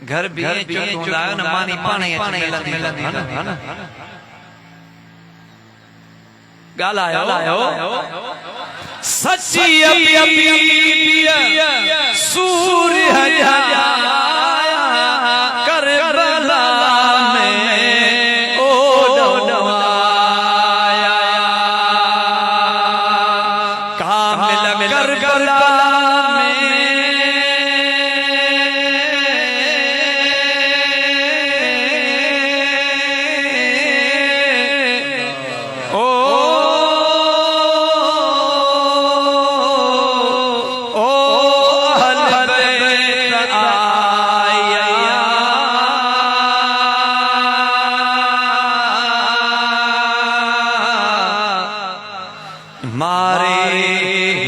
घर भी चुदायो न मानी पानी मिलंदी है ना गालायो सच्ची अबी सूर्य हजाया करबला में ओ डवाया कामिल करबला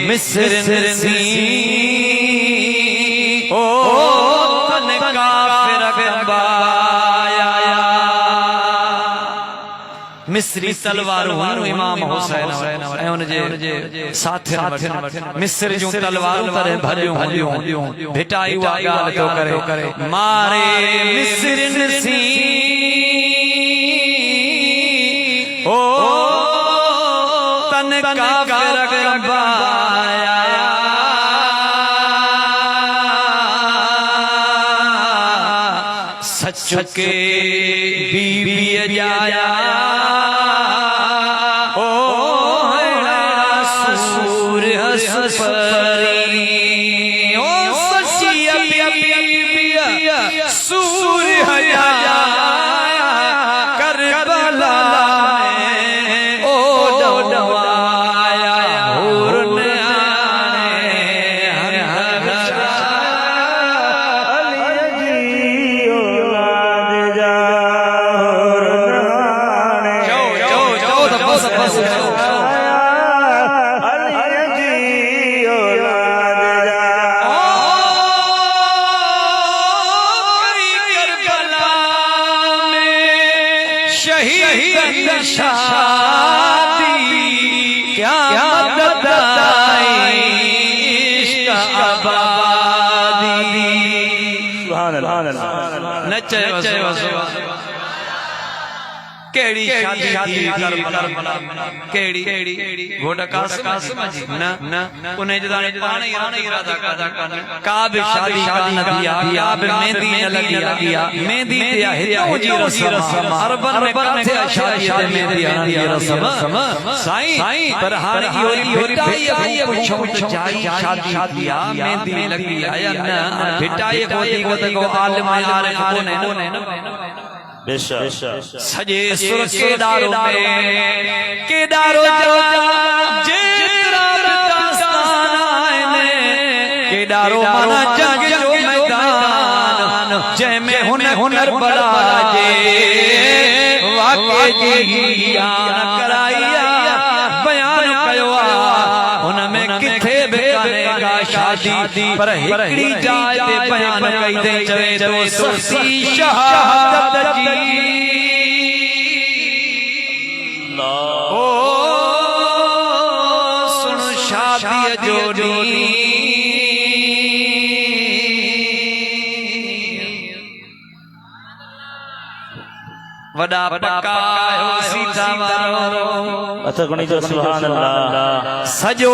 मिस्र सी ओ तन काफिर गंबाया मिस्री तलवार इमाम हुसैन ऐं उन जे साथियन मिस्र जो तलवार करे भरियो भिटाई वा गाल तो करे मारे मिस्र सी ओ तन काफिर गंबाया सच के बीबी जाया ओ सूर हसपरी ओ सच्ची बीबी सूर हजाया करबला में ओ डवाया शहीद शादी क्या मदद आई इश्क आबादी सुभान अल्लाह नचे केड़ी शादी करबला केड़ी घोड़ा कासिम जी न उन्हें जदाने पानी इरादा कर का भी शादी न किया या भी मेहंदी न लगिया मेहंदी ते हितो जी रस्म अरबन में काथे शादी ते मेहंदी आनी रस्म साईं पर हार योरी भिटाई पूछो जाई शादी किया मेहंदी लगिया या न भिटाई को आलिम आरिफ कोने न सजे सुर केदारो जेतरा दास्तान आने केदारो माना जग जो मैदान जैमें हुनर बड़ा जे वाके जी कराइया बयान कयोआ उनमें किथे बेकानेगा शादी पर हिकड़ी जाए ते बयान कई दे चवे तो ससी शहादत जी ओ सुन शादी जोड़ी वडा पकायो सीता वारो अच्छा गुणी जो सुभान अल्लाह सजो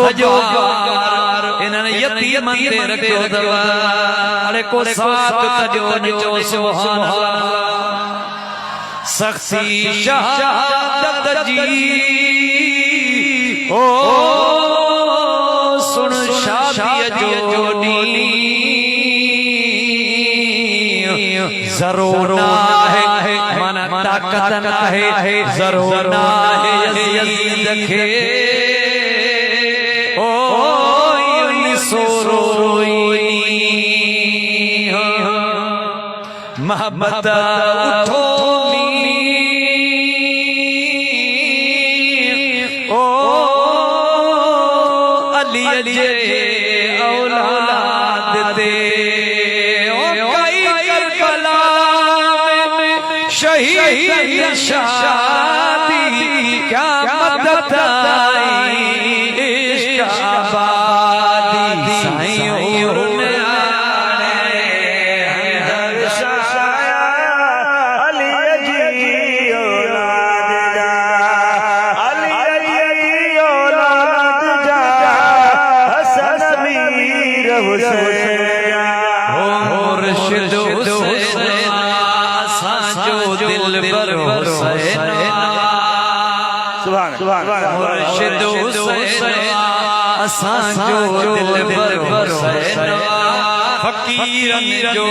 इन्हनि यतीम ते रखियो अथव अरे को साथ कजो जो सुभान अल्लाह सख्सी शहादत जी ओ सुन शादी जोड़ी जरूर ना है मन ताकत ना है जरूर ना है यजीद के ओ सोरोई मोहब्बत उठो ओ अली जे औलाद दे शहीद शादी क्या मदद आई इश्क आबादी साईं फकीर हुसैन मुर्शिद हुसैन साजो दिल पर हुसैन सुभान सुभान मुर्शिद हुसैन साजो दिल पर हुसैन फकीरन जो